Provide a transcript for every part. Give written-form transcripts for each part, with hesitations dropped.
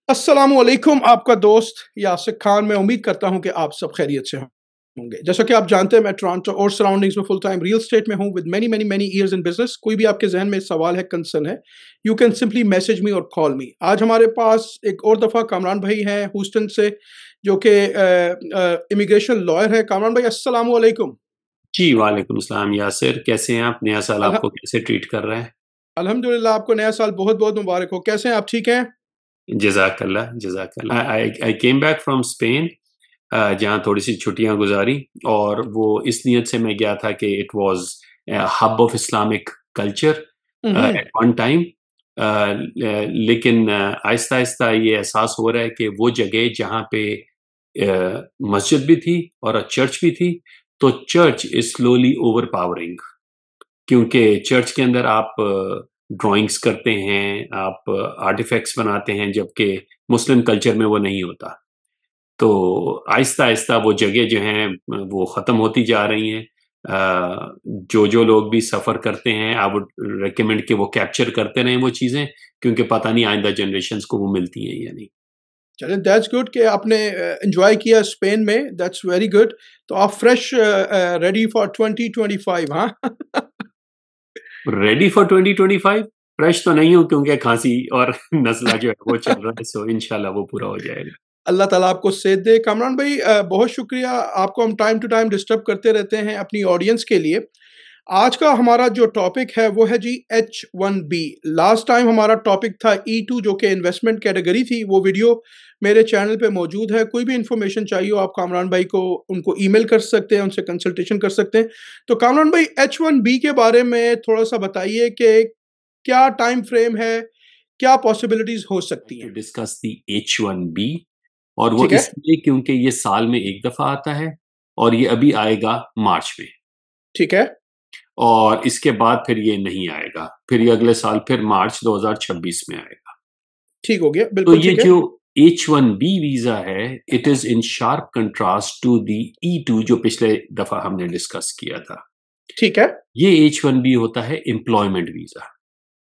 अस्सलामुअलैकुम, आपका दोस्त यासिर खान। मैं उम्मीद करता हूँ कि आप सब खैरियत से होंगे। जैसा कि आप जानते हैं, मैं टोरंटो और सराउंडिंग्स में फुल टाइम रियल एस्टेट में हूँ with many many many years in business. कोई भी आपके जहन में सवाल है, कंसर्न है, you can simply message me और कॉल मी। आज हमारे पास एक और दफ़ा कामरान भाई हैं ह्यूस्टन से, जो कि इमिग्रेशन लॉयर है। कामरान भाई, अस्सलामुअलैकुम। जी, वालेकुम सलाम यासिर, कैसे हैं आप? नया साल अल्ह आपको कैसे ट्रीट कर रहा है? अल्हम्दुलिल्लाह, आपको नया साल बहुत बहुत मुबारक हो। कैसे हैं आप, ठीक हैं? जज़ाकल्लाह, जज़ाकल्लाह। आई केम बैक फ्रॉम स्पेन, जहाँ थोड़ी-सी छुट्टियाँ गुज़ारी और वो इस नियत से मैं गया था कि it was hub of Islamic culture eight one time. लेकिन आहिस्ता-आहिस्ता ये एहसास हो रहा है कि वो जगह जहाँ पे मस्जिद भी थी और चर्च भी थी, तो चर्च इज़ स्लोली ओवरपावरिंग। क्योंकि चर्च के अंदर आप ड्राइंग्स करते हैं, आप आर्टिफैक्ट्स बनाते हैं, जबकि मुस्लिम कल्चर में वो नहीं होता। तो आहिस्ता-आहिस्ता वो जगह जो हैं वो ख़त्म होती जा रही हैं। जो लोग भी सफ़र करते हैं, आई वुड रिकमेंड कि वो कैप्चर करते रहें वो चीज़ें, क्योंकि पता नहीं आइंदा जनरेशंस को वो मिलती हैं या नहीं। चलिए, दैट्स गुड कि आपने एन्जॉय किया स्पेन में, दैट्स वेरी गुड। तो आप फ्रेश रेडी फॉर 2025, हाँ? Ready for 2025? फ्रेश तो नहीं हूँ क्योंकि खाँसी और नज़ला जो है वो चल रहा है, सो इंशाल्लाह वो पूरा हो जाएगा। अल्लाह ताला आपको सेहत दे। कामरान भाई, बहुत शुक्रिया, आपको हम टाइम टू टाइम डिस्टर्ब करते रहते हैं अपनी ऑडियंस के लिए। आज का हमारा जो टॉपिक है वो है जी H1B। लास्ट टाइम हमारा टॉपिक था E2, जो कि इन्वेस्टमेंट कैटेगरी थी। वो वीडियो मेरे चैनल पे मौजूद है। कोई भी इन्फॉर्मेशन चाहिए हो, आप कामरान भाई को उनको ईमेल कर सकते हैं, उनसे कंसल्टेशन कर सकते हैं। तो कामरान भाई, H1B के बारे में थोड़ा-सा बताइए कि क्या टाइम फ्रेम है? क्या पॉसिबिलिटीज़ हो सकती टू हैं? डिस्कस द H1B, और वो ठीक है? इसलिए क्योंकि ये साल में एक दफ़ा आता है और ये अभी आएगा मार्च में, ठीक है? और इसके बाद फिर ये नहीं आएगा। फिर ये अगले साल फिर मार्च 2026 में आएगा। ठीक हो गया, तो बिल्कुल ये ठीक है। जो H1B वीज़ा है, it is in sharp contrast to the E2 जो पिछले दफ़ा हमने डिस्कस किया था। ठीक है, ये H1B होता है एम्प्लॉयमेंट वीज़ा।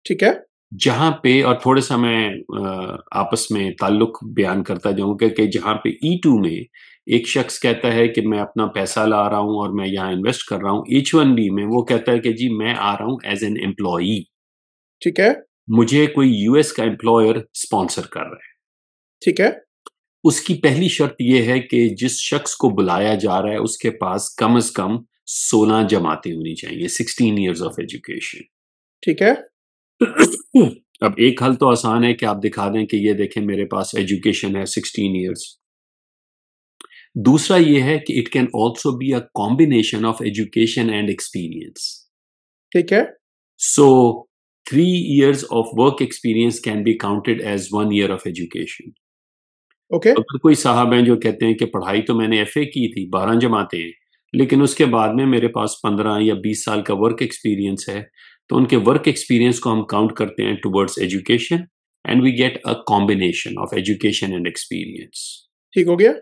ठीक है, जहाँ पे, और थोड़ा-सा मैं आपस में ताल्लुक बयान करता जाऊँगा कि जहाँ पे E2 में एक शख्स कहता है कि मैं अपना पैसा ला रहा हूँ और मैं यहाँ इन्वेस्ट कर रहा हूँ, H1B में वो कहता है कि जी मैं आ रहा हूँ एज़ एन एम्प्लॉयी, ठीक है, मुझे कोई यूएस का एम्प्लॉयर स्पॉन्सर कर रहा है। ठीक है, उसकी पहली शर्त ये है कि जिस शख्स को बुलाया जा रहा है उसके पास कम से कम 16 जमातें होनी चाहिए, 16 इयर्स ऑफ एजुकेशन। ठीक है, अब एक हल तो आसान है कि आप दिखा दें कि ये देखें मेरे पास एजुकेशन है 16 इयर्स। दूसरा ये है कि it can also be a combination of education and experience. ठीक है, so 3 years of work experience can be counted as 1 year of education. Okay, अगर कोई साहब हैं जो कहते हैं कि पढ़ाई तो मैंने एफए की थी, 12 जमातें हैं, लेकिन उसके बाद में मेरे पास 15 या 20 साल का वर्क एक्सपीरियंस है, तो उनके वर्क एक्सपीरियंस को हम काउंट करते हैं towards education, and we get a combination of education and experience. ठीक हो गया।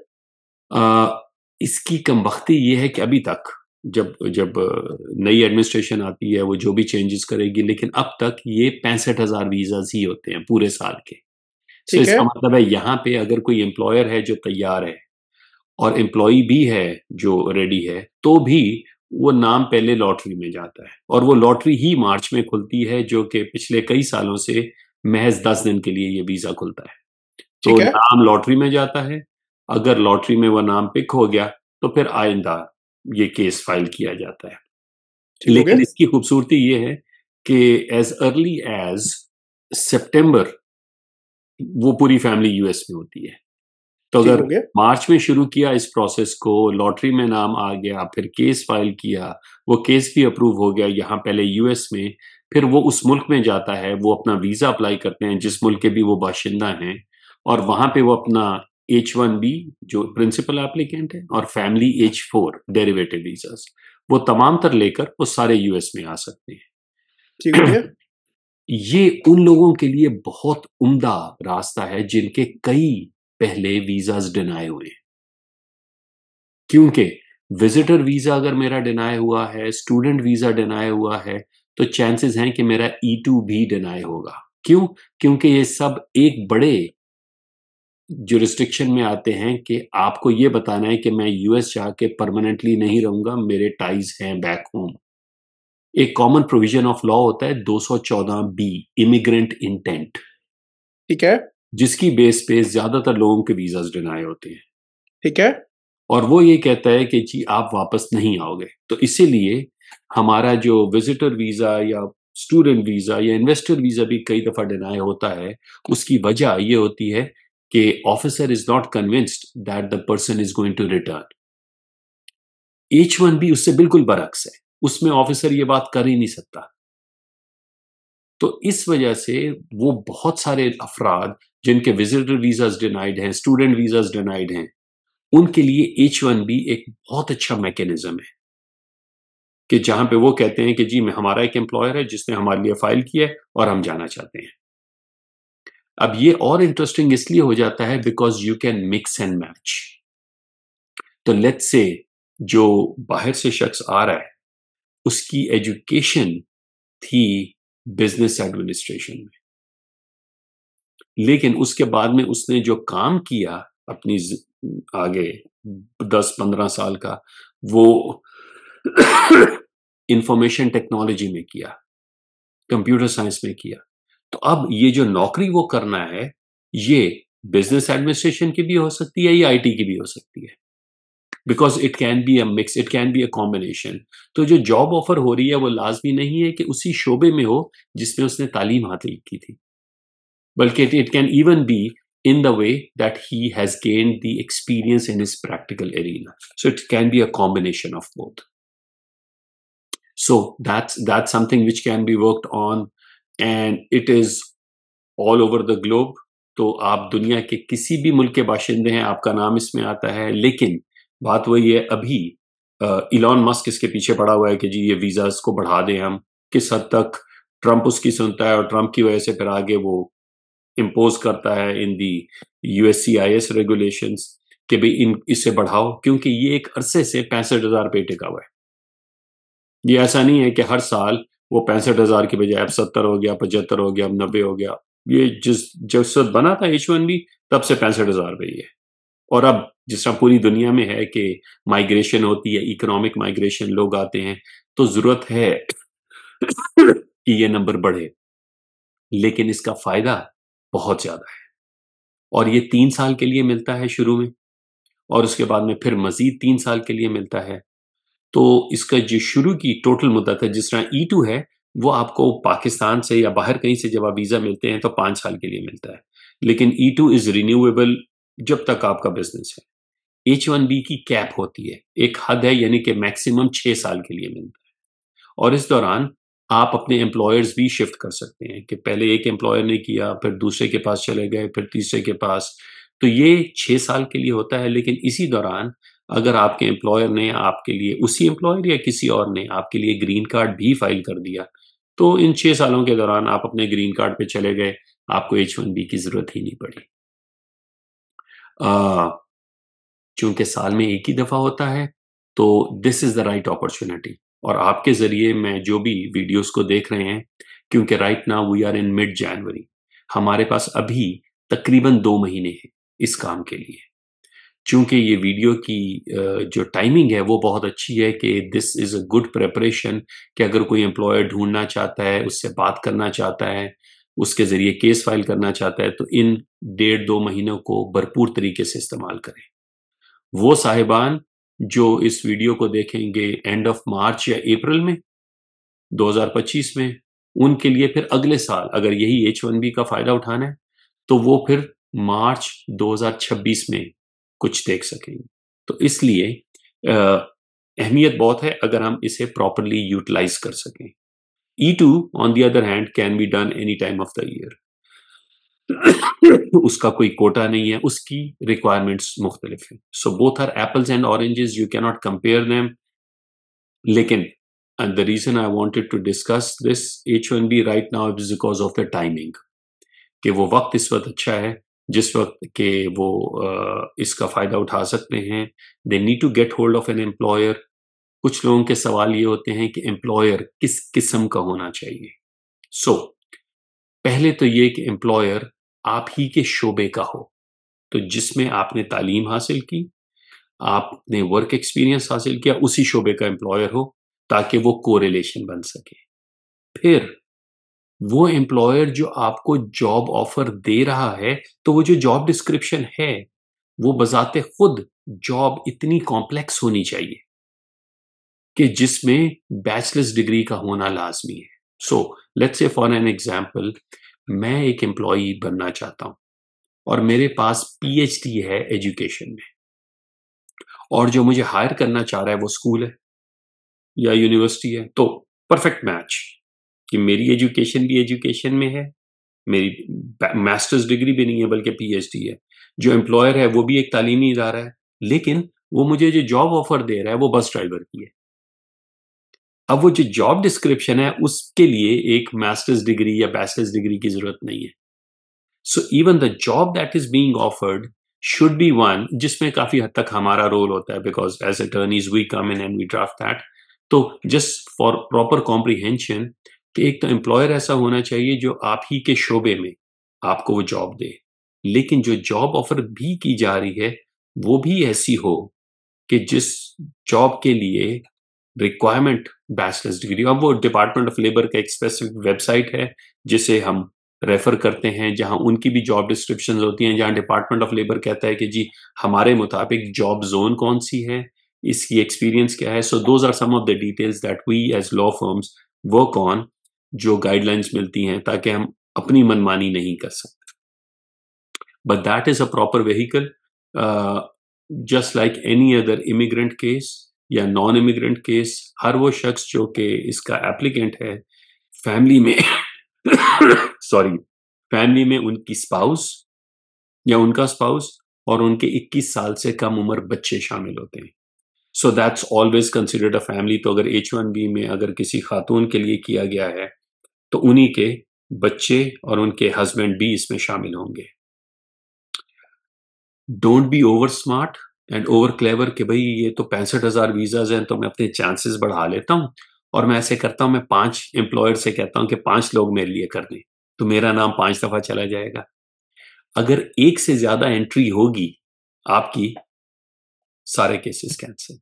इसकी कमबख्ती ये है कि अभी तक, जब जब नई एडमिनिस्ट्रेशन आती है वो जो भी चेंजेस करेगी, लेकिन अब तक ये 65,000 वीज़ाज़ ही होते हैं पूरे साल के। सो ठीक है, इसका मतलब है यहाँ पे अगर कोई एम्प्लॉयर है जो तैयार है और एम्प्लॉयी भी है जो रेडी है, तो भी वो नाम पहले लॉटरी में जाता है, और वो लॉटरी ही मार्च में खुलती है, जो कि पिछले कई सालों से महज 10 दिन के लिए ये वीज़ा खुलता है। तो ठीक है, नाम लॉटरी में जाता है, अगर लॉटरी में वो नाम पिक हो गया, तो फिर आइंदा ये केस फाइल किया जाता है। ठीक हो गया, लेकिन इसकी खूबसूरती ये है कि एज़ अर्ली एज़ सितंबर वो पूरी फैमिली यूएस में होती है। तो ठीक अगर हो गया, मार्च में शुरू किया इस प्रोसेस को, लॉटरी में नाम आ गया, फिर केस फाइल किया, वो केस भी अप्रूव हो गया यहाँ पहले यूएस में, फिर वो उस मुल्क में जाता है, वो अपना वीज़ा अप्लाई करते हैं जिस मुल्क के भी वो बाशिंदा हैं, और वहाँ पे वो अपना H1B जो प्रिंसिपल एप्लीकेंट है और फैमिली H4 डेरिवेटिव वीज़ास, वो तमाम तर लेकर वो सारे यूएस में आ सकते ठीक हो गया, हैं। ये उन लोगों के लिए बहुत उम्दा रास्ता है जिनके कई पहले वीज़ास डिनाय हुए हैं। क्योंकि विजिटर वीज़ा अगर मेरा डिनाय हुआ है, स्टूडेंट वीज़ा डिनाय हुआ है, तो चांसेस हैं कि मेरा E2 भी डिनाय होगा। क्यों? क्योंकि ये सब एक बड़े जुरिस्डिक्शन में आते हैं कि आपको ये बताना है कि मैं यूएस जाके परमानेंटली नहीं रहूंगा, मेरे टाइज हैं बैक होम। एक कॉमन प्रोविजन ऑफ लॉ होता है 214 बी, इमिग्रेंट इंटेंट, ठीक है। जिसकी बेस पे ज्यादातर लोगों के वीजास डिनाई होते हैं। ठीक है। और वो ये कहता है कि जी आप वापस नहीं आओगे। तो इसीलिए हमारा जो विजिटर वीजा या स्टूडेंट वीजा या इन्वेस्टर वीजा भी कई दफा डिनाई होता है। उसकी वजह ये होती है कि officer is not convinced that the person is going to return. H1B उससे बिल्कुल बरक्स है, उसमें ऑफिसर ये बात कर ही नहीं सकता। तो इस वजह से वो बहुत सारे अफराद जिनके विजिटर वीजास डिनाइड हैं, स्टूडेंट वीजास डिनाइड हैं, उनके लिए H1B एक बहुत अच्छा मैकेनिज्म है कि जहां पे वो कहते हैं कि जी मैं, हमारा एक एम्प्लॉयर है जिसने हमारे लिए फाइल किया है और हम जाना चाहते हैं। अब ये और इंटरेस्टिंग इसलिए हो जाता है because you can mix and match. तो लेट्स से जो बाहर से शख्स आ रहा है उसकी एजुकेशन थी बिजनेस एडमिनिस्ट्रेशन में, लेकिन उसके बाद में उसने जो काम किया अपनी आगे 10-15 साल का, वो इंफॉर्मेशन टेक्नोलॉजी में किया, कंप्यूटर साइंस में किया। तो अब ये जो नौकरी वो करना है, ये बिजनेस एडमिनिस्ट्रेशन की भी हो सकती है या आईटी की भी हो सकती है, because it can be a mix, it can be a combination. तो जो जॉब ऑफर हो रही है वो लाजमी नहीं है कि उसी शोबे में हो जिसमें उसने तालीम हासिल की थी, बल्कि it can even be in the way that he has gained the experience in his practical arena. So it can be a combination of both. So that's something which can be worked on, and it is all over the globe. तो आप दुनिया के किसी भी मुल्क के बाशिंदे हैं, आपका नाम इसमें आता है। लेकिन बात वही है, अभी इलॉन मस्क इसके पीछे पड़ा हुआ है कि जी ये वीजास को बढ़ा दें हम। किस हद तक ट्रंप उसकी सुनता है और ट्रंप की वजह से फिर आगे वो इम्पोज करता है इन दी USCIS रेगुलेशंस कि भाई इन इससे बढ़ाओ, क्योंकि ये एक अरसे से 65,000 पे टिका हुआ है। ये ऐसा नहीं है कि हर साल वो 65,000 की बजाय अब 70 हो गया, 75 हो गया, अब 90 हो गया। ये जब से बना था H1B तब से 65,000 पे ही है। और अब जिस तरह पूरी दुनिया में है कि माइग्रेशन होती है, इकोनॉमिक माइग्रेशन, लोग आते हैं, तो जरूरत है कि ये नंबर बढ़े, लेकिन इसका फायदा बहुत ज्यादा है। और ये 3 साल के लिए मिलता है शुरू में, और उसके बाद में फिर मजीद 3 साल के लिए मिलता है। तो इसका जो शुरू की टोटल मुद्दत है, जिस तरह E2 है, वो आपको पाकिस्तान से या बाहर कहीं से जब आप वीजा मिलते हैं तो 5 साल के लिए मिलता है, लेकिन E2 इज रिन्यूएबल जब तक आपका बिजनेस है। H1B की कैप होती है, एक हद है, यानी कि मैक्सिमम 6 साल के लिए मिलता है। और इस दौरान आप अपने एम्प्लॉयर्स भी शिफ्ट कर सकते हैं कि पहले एक एम्प्लॉयर ने किया, फिर दूसरे के पास चले गए, फिर तीसरे के पास। तो ये 6 साल के लिए होता है, लेकिन इसी दौरान अगर आपके एम्प्लॉयर ने आपके लिए, उसी एम्प्लॉयर या किसी और ने आपके लिए ग्रीन कार्ड भी फाइल कर दिया, तो इन 6 सालों के दौरान आप अपने ग्रीन कार्ड पे चले गए, आपको H1B की जरूरत ही नहीं पड़ी। चूंकि साल में एक ही दफा होता है, तो this is the right opportunity. और आपके जरिए मैं जो भी वीडियोस को देख रहे हैं, क्योंकि right now we are in mid January, हमारे पास अभी तकरीबन 2 महीने हैं इस काम के लिए। चूंकि ये वीडियो की जो टाइमिंग है वो बहुत अच्छी है कि this is a good preparation, कि अगर कोई एम्प्लॉयर ढूंढना चाहता है, उससे बात करना चाहता है, उसके जरिए केस फाइल करना चाहता है, तो इन 1.5-2 महीनों को भरपूर तरीके से इस्तेमाल करें। वो साहिबान जो इस वीडियो को देखेंगे एंड ऑफ मार्च या अप्रैल में 2025 में, उनके लिए फिर अगले साल अगर यही H1B का फायदा उठाना है, तो वो फिर मार्च 2026 में कुछ देख सकेंगे। तो इसलिए अहमियत बहुत है अगर हम इसे प्रॉपरली यूटिलाइज कर सकें। E2 on the other hand can be done any time of the year. उसका कोई कोटा नहीं है, उसकी रिक्वायरमेंट्स मुख्तलिफ हैं। So both are apples and oranges, you can not compare them. लेकिन the reason I wanted to discuss this H1B right now is because of the timing, कि वो वक्त इस वक्त अच्छा है जिस वक्त के वो इसका फायदा उठा सकते हैं। They need to get hold of an employer. कुछ लोगों के सवाल ये होते हैं कि एम्प्लॉयर किस किस्म का होना चाहिए। सो पहले तो ये कि एम्प्लॉयर आप ही के शोबे का हो, तो जिसमें आपने तालीम हासिल की, आपने वर्क एक्सपीरियंस हासिल किया, उसी शोबे का एम्प्लॉयर हो, ताकि वो कोरिलेशन बन सके। फिर वो एम्प्लॉयर जो आपको जॉब ऑफर दे रहा है, तो वो जो जॉब डिस्क्रिप्शन है, वो बजाते खुद जॉब इतनी कॉम्प्लेक्स होनी चाहिए कि जिसमें बैचलर्स डिग्री का होना लाजमी है। So let's say for an example, मैं एक एम्प्लॉई बनना चाहता हूं और मेरे पास पीएचडी है एजुकेशन में, और जो मुझे हायर करना चाह रहा है वो स्कूल है या यूनिवर्सिटी है, तो परफेक्ट मैच कि मेरी एजुकेशन भी एजुकेशन में है, मेरी मास्टर्स डिग्री भी नहीं है बल्कि पीएचडी है, जो एम्प्लॉयर है वो भी एक तालीमी इदारा है, लेकिन वो मुझे जो जॉब ऑफर दे रहा है वो बस ड्राइवर की है। अब वो जो जॉब डिस्क्रिप्शन है उसके लिए एक मास्टर्स डिग्री या बैचलर्स डिग्री की जरूरत नहीं है। So even the job that is being offered should be one जिसमें काफी हद तक हमारा रोल होता है, because as attorneys we come in and we draft that. तो जस्ट फॉर प्रॉपर कॉम्प्रिहेंशन, कि एक तो एम्प्लॉयर ऐसा होना चाहिए जो आप ही के शोबे में आपको वो जॉब दे, लेकिन जो जॉब ऑफर भी की जा रही है वो भी ऐसी हो कि जिस जॉब के लिए रिक्वायरमेंट बैचलर्स डिग्री, अब वो डिपार्टमेंट ऑफ लेबर का एक स्पेसिफिक वेबसाइट है जिसे हम रेफर करते हैं, जहां उनकी भी जॉब डिस्क्रिप्शन होती हैं, जहां डिपार्टमेंट ऑफ लेबर कहता है कि जी हमारे मुताबिक जॉब जोन कौन सी है, इसकी एक्सपीरियंस क्या है। So those are some of the details that we as law firms work on, जो गाइडलाइंस मिलती हैं ताकि हम अपनी मनमानी नहीं कर सकते। But that is a proper vehicle, just like any other immigrant case या नॉन इमिग्रेंट केस। हर वो शख्स जो कि इसका एप्लीकेंट है, फैमिली में सॉरी, फैमिली में उनकी स्पाउस या उनका स्पाउस और उनके 21 साल से कम उम्र बच्चे शामिल होते हैं। So that's always considered a family. तो अगर H1B में अगर किसी खातून के लिए किया गया है तो उन्हीं के बच्चे और उनके हस्बैंड भी इसमें शामिल होंगे। Don't be over smart and over clever कि भाई ये तो 65,000 वीजाज हैं तो मैं अपने चांसेस बढ़ा लेता हूं और मैं ऐसे करता हूं, मैं 5 एम्प्लॉयर से कहता हूं कि 5 लोग मेरे लिए कर दें, तो मेरा नाम 5 दफा चला जाएगा। अगर एक से ज्यादा एंट्री होगी आपकी, सारे केसेस कैंसिल।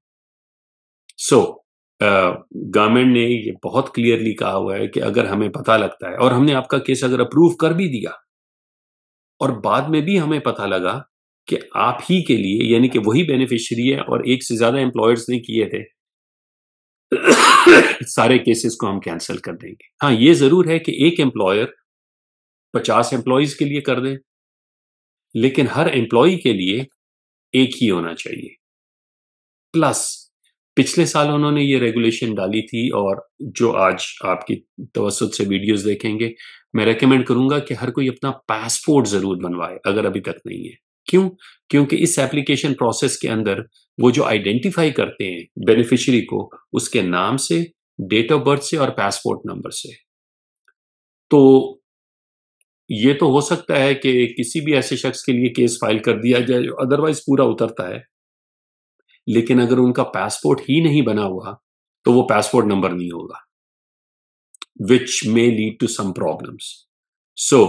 सो गवर्नमेंट ने ये बहुत क्लियरली कहा हुआ है कि अगर हमें पता लगता है और हमने आपका केस अगर अप्रूव कर भी दिया और बाद में भी हमें पता लगा कि आप ही के लिए, यानी कि वही बेनिफिशियरी है और एक से ज्यादा एम्प्लॉयर्स ने किए थे, सारे केसेस को हम कैंसिल कर देंगे। हाँ, ये जरूर है कि एक एम्प्लॉयर 50 एम्प्लॉयज के लिए कर दे, लेकिन हर एम्प्लॉय के लिए एक ही होना चाहिए। प्लस पिछले साल उन्होंने ये रेगुलेशन डाली थी, और जो आज आपकी तवज्जुह से वीडियोस देखेंगे, मैं रेकमेंड करूंगा कि हर कोई अपना पासपोर्ट जरूर बनवाए अगर अभी तक नहीं है। क्यों? क्योंकि इस एप्लीकेशन प्रोसेस के अंदर वो जो आइडेंटिफाई करते हैं बेनिफिशियरी को, उसके नाम से, डेट ऑफ बर्थ से और पासपोर्ट नंबर से। तो ये तो हो सकता है कि किसी भी ऐसे शख्स के लिए केस फाइल कर दिया जाए जो अदरवाइज पूरा उतरता है, लेकिन अगर उनका पासपोर्ट ही नहीं बना हुआ तो वो पासपोर्ट नंबर नहीं होगा, which may lead to some problems. So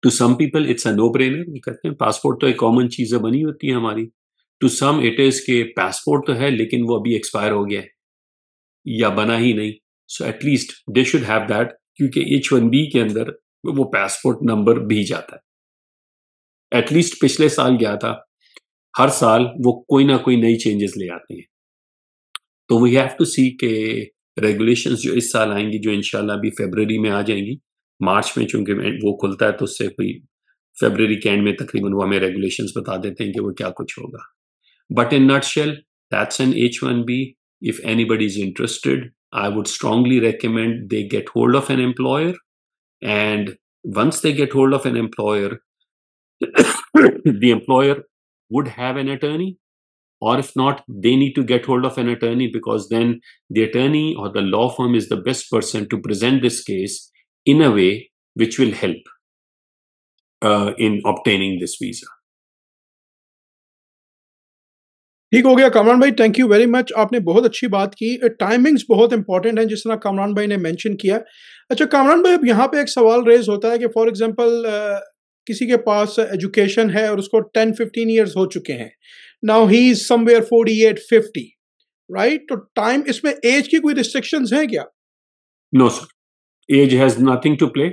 to some people it's a no brainer, वो कहते हैं पासपोर्ट तो एक कॉमन चीज बनी होती है हमारी। टू सम इट इज के पासपोर्ट तो है लेकिन वो अभी एक्सपायर हो गया है या बना ही नहीं, so at least they should have that, क्योंकि H1B के अंदर वो पासपोर्ट नंबर भी जाता है। एटलीस्ट पिछले साल गया था, हर साल वो कोई ना कोई नई चेंजेस ले आते हैं। तो वी हैव टू सी के रेगुलेशंस जो इस साल आएंगी, जो इंशाल्लाह अभी फरवरी में आ जाएंगी, मार्च में चूंकि वो खुलता है तो उससे कोई फरवरी के एंड में तकरीबन वो हमें रेगुलेशंस बता देते हैं कि वो क्या कुछ होगा। But in nutshell that's an H1B. If anybody is interested, I would strongly recommend they get hold of an employer, and once they get hold of an employer, the employer would have an attorney, or if not, they need to get hold of an attorney, because then the attorney or the law firm is the best person to present this case in a way which will help in obtaining this visa. ठीक हो गया कामरान भाई, thank you very much. आपने बहुत अच्छी बात की। Timings बहुत इंपॉर्टेंट हैं जिस तरह कामरान भाई ने मेंशन किया। अच्छा कामरान भाई, अब यहाँ पे एक सवाल रेज होता है कि फॉर एग्जांपल किसी के पास एजुकेशन है और उसको 10-15 इयर्स हो चुके हैं, now he is somewhere 48-50, right? तो टाइम इसमें एज की कोई रिस्ट्रिक्शंस हैं क्या? No sir, age has nothing to play.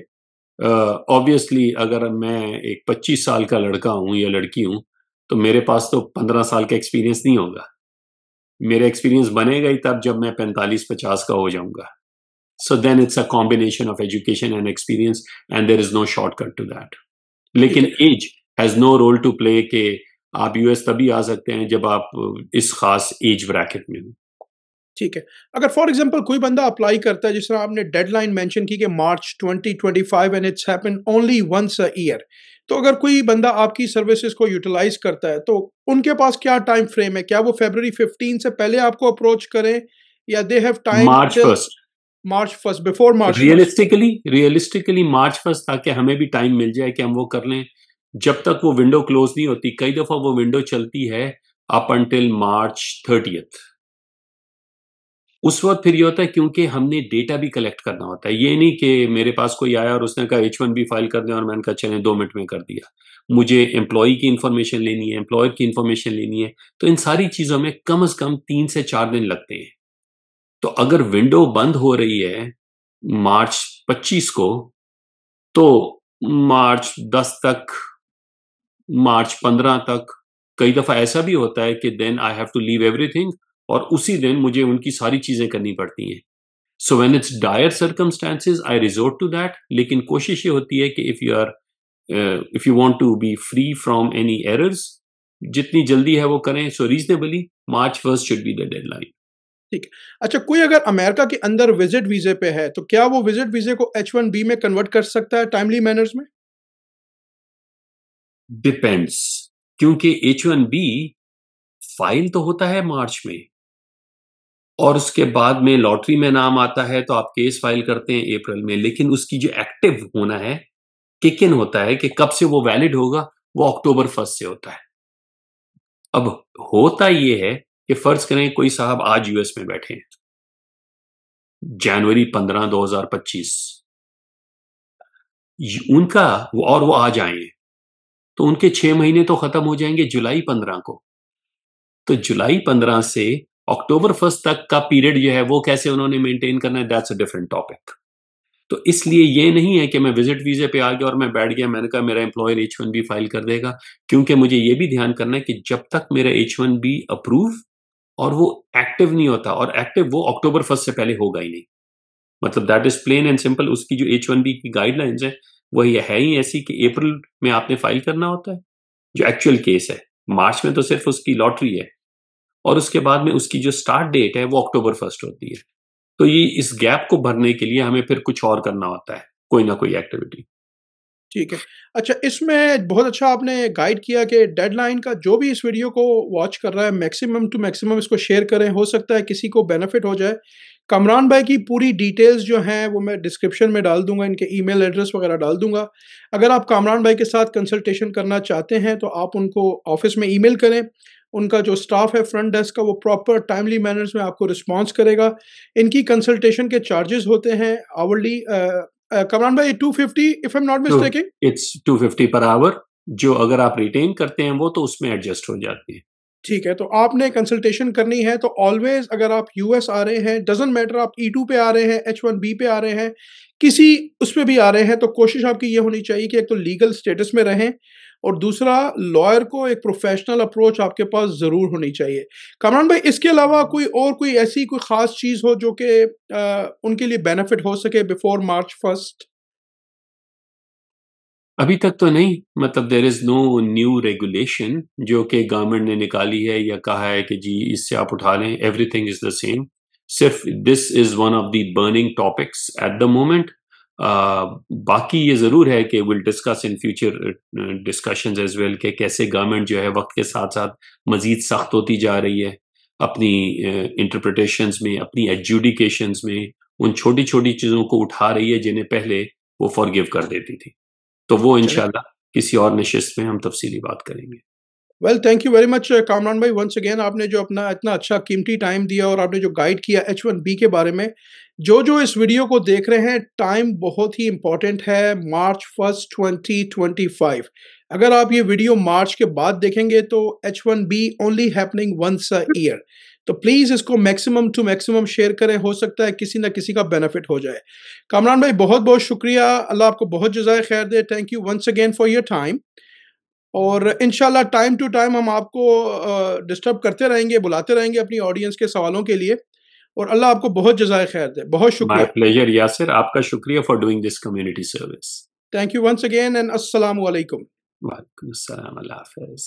Obviously अगर मैं एक 25 साल का लड़का हूं या लड़की हूं, तो मेरे पास तो 15 साल का एक्सपीरियंस नहीं होगा। मेरा एक्सपीरियंस बनेगा ही तब जब मैं 45-50 का हो जाऊंगा। So then it's a combination of education and experience, and there is no shortcut to that. ठीक लेकिन है। Age has no role to play कि आप यूएस तभी आ सकते हैं जब आप इस खास एज ब्रैकेट में हो। ठीक है। अगर फॉर एग्जांपल कोई बंदा अप्लाई करता है, जिस तरह आपने डेडलाइन मेंशन की कि March 2025 and it's happen only once a year, तो अगर कोई बंदा आपकी सर्विसेज को यूटिलाइज करता है, तो उनके पास क्या टाइम फ्रेम है? क्या वो फरवरी 15 से पहले आपको अप्रोच करें, या they have time March till first, March 1, before March 1? Realistically March first, ताकि हमें भी टाइम मिल जाए कि हम वो कर लें। जब तक वो विंडो क्लोज नहीं होती, कई दफा वो विंडो चलती है अप अंटिल मार्च 30th। उस वक्त फिर ये होता है क्योंकि हमने डेटा भी कलेक्ट करना होता है। ये नहीं कि मेरे पास कोई आया और उसने कहा H1B फाइल कर दें और मैंने कहा चलें 2 मिनट में कर दिया। मुझे एम्प्लॉय की इन्फॉर्मेशन लेनी है, एम्प्लॉयर की इन्फॉर्मेशन लेनी है, तो इन सारी चीजों में कम से कम 3 से 4 दिन लगते हैं। तो अगर विंडो बंद हो रही है मार्च 25 को, तो मार्च 10 तक, मार्च 15 तक, कई दफा ऐसा भी होता है कि then I have to leave everything, और उसी दिन मुझे उनकी सारी चीजें करनी पड़ती हैं। So when it's dire circumstances I resort to that. लेकिन कोशिश ये होती है कि if you want to be free from any errors, जितनी जल्दी है वो करें। So reasonably March 1 should be the deadline. ठीक है। अच्छा, कोई अगर अमेरिका के अंदर विजिट वीजे पे है, तो क्या वो विजिट वीजे को H1B में कन्वर्ट कर सकता है टाइमली मैनर्स में? डिपेंड्स, क्योंकि H1B फाइल तो होता है मार्च में, और उसके बाद में लॉटरी में नाम आता है तो आप केस फाइल करते हैं अप्रैल में। लेकिन उसकी जो एक्टिव होना है, किक इन होता है कि कब से वो वैलिड होगा, वो अक्टूबर 1 से होता है। अब होता ये है कि फर्ज करें कोई साहब आज यूएस में बैठे हैं, जनवरी 15 2025, उनका और वो आ जाए, तो उनके 6 महीने तो खत्म हो जाएंगे जुलाई 15 को। तो जुलाई 15 से अक्टूबर 1 तक का पीरियड जो है वो कैसे उन्होंने मेंटेन करना है, दैट्स अ डिफरेंट टॉपिक। तो इसलिए ये नहीं है कि मैं विजिट वीजे पे आ गया और मैं बैठ गया, मैंने कहा मेरा एम्प्लॉयर H1B फाइल कर देगा। क्योंकि मुझे ये भी ध्यान करना है कि जब तक मेरा H1B अप्रूव और वो एक्टिव नहीं होता, और एक्टिव वो अक्टूबर 1 से पहले होगा ही नहीं। मतलब that is plain and simple. उसकी जो H1B की गाइडलाइंस है वो ये है ही ऐसी कि अप्रैल में आपने फाइल करना होता है, जो एक्चुअल केस है। मार्च में तो सिर्फ उसकी लॉटरी है, और उसके बाद में उसकी जो स्टार्ट डेट है वो अक्टूबर 1 होती है। तो ये इस गैप को भरने के लिए हमें फिर कुछ और करना होता है, कोई ना कोई एक्टिविटी। ठीक है। अच्छा, इसमें बहुत अच्छा आपने गाइड किया कि डेडलाइन का जो भी इस वीडियो को वॉच कर रहा है, मैक्सिमम टू मैक्सिमम इसको शेयर करें, हो सकता है किसी को बेनिफिट हो जाए। कमरान भाई की पूरी डिटेल्स जो हैं वो मैं डिस्क्रिप्शन में डाल दूँगा, इनके ईमेल एड्रेस वगैरह डाल दूँगा। अगर आप कामरान भाई के साथ कंसल्टेशन करना चाहते हैं, तो आप उनको ऑफ़िस में ईमेल करें। उनका जो स्टाफ है फ्रंट डेस्क का, वो प्रॉपर टाइमली मैनर्स में आपको रिस्पॉन्स करेगा। इनकी कंसल्टेशन के चार्जेज़ होते हैं आवरली, कमरान भाई 250 इफ आई एम नॉट तो मिस्टेकिंग? It's 250 per hour. जो अगर आप रिटेन करते हैं वो तो उसमें एडजस्ट हो जाती है। ठीक है, तो आपने कंसल्टेशन करनी है तो ऑलवेज़, अगर आप यूएस आ रहे हैं, डज़न्ट मैटर आप E2 पे आ रहे हैं, H1B पे आ रहे हैं, किसी उस पे भी आ रहे हैं, तो कोशिश आपकी ये होनी चाहिए कि एक तो लीगल स्टेटस में रहें, और दूसरा लॉयर को एक प्रोफ़ेशनल अप्रोच आपके पास ज़रूर होनी चाहिए। कामरान भाई, इसके अलावा कोई ऐसी कोई ख़ास चीज़ हो जो कि उनके लिए बेनिफिट हो सके बिफोर मार्च 1? अभी तक तो नहीं, मतलब there is no new regulation जो कि गवर्नमेंट ने निकाली है या कहा है कि जी इससे आप उठा लें। Everything is the same. सिर्फ this is one of the burning topics at the moment. बाकी ये जरूर है कि will discuss in future discussions as well कि कैसे गवर्नमेंट जो है वक्त के साथ साथ मजीद सख्त होती जा रही है अपनी इंटरप्रिटेशंस में, अपनी एडजुडिकेशंस में, उन छोटी छोटी चीज़ों को उठा रही है जिन्हें पहले वो फॉरगिव कर देती थी। तो वो चलें, इंशाल्लाह किसी और नशिस्त में हम तफसीली बात करेंगे। Well thank you very much Kamran भाई वंस अगेन आपने जो अपना इतना अच्छा कीमती टाइम दिया और आपने जो गाइड किया H1B के बारे में। जो इस वीडियो को देख रहे हैं टाइम बहुत ही इम्पोर्टेंट है मार्च 1 2025। अगर आप ये वीडियो मार्च के बाद देखेंगे तो H1B only happening once a year. तो प्लीज़ इसको मैक्सिमम टू मैक्सिमम शेयर करें, हो सकता है किसी ना किसी का बेनिफिट हो जाए। कामरान भाई बहुत-बहुत शुक्रिया, अल्लाह आपको बहुत जज़ाए खैर दे। Thank you once again for your time. और इंशाल्लाह टाइम टू टाइम हम आपको डिस्टर्ब करते रहेंगे, बुलाते रहेंगे अपनी ऑडियंस के सवालों के लिए। और अल्लाह आपको बहुत जज़ाए खैर दे। बहुत माय शुक्रिया। प्लेजर यासिर, आपका शुक्रिया for doing this community service. Thank you once again and अस्सलामु अलैकुम। वालेकुम अस्सलाम, अल्लाह हाफ़िज़।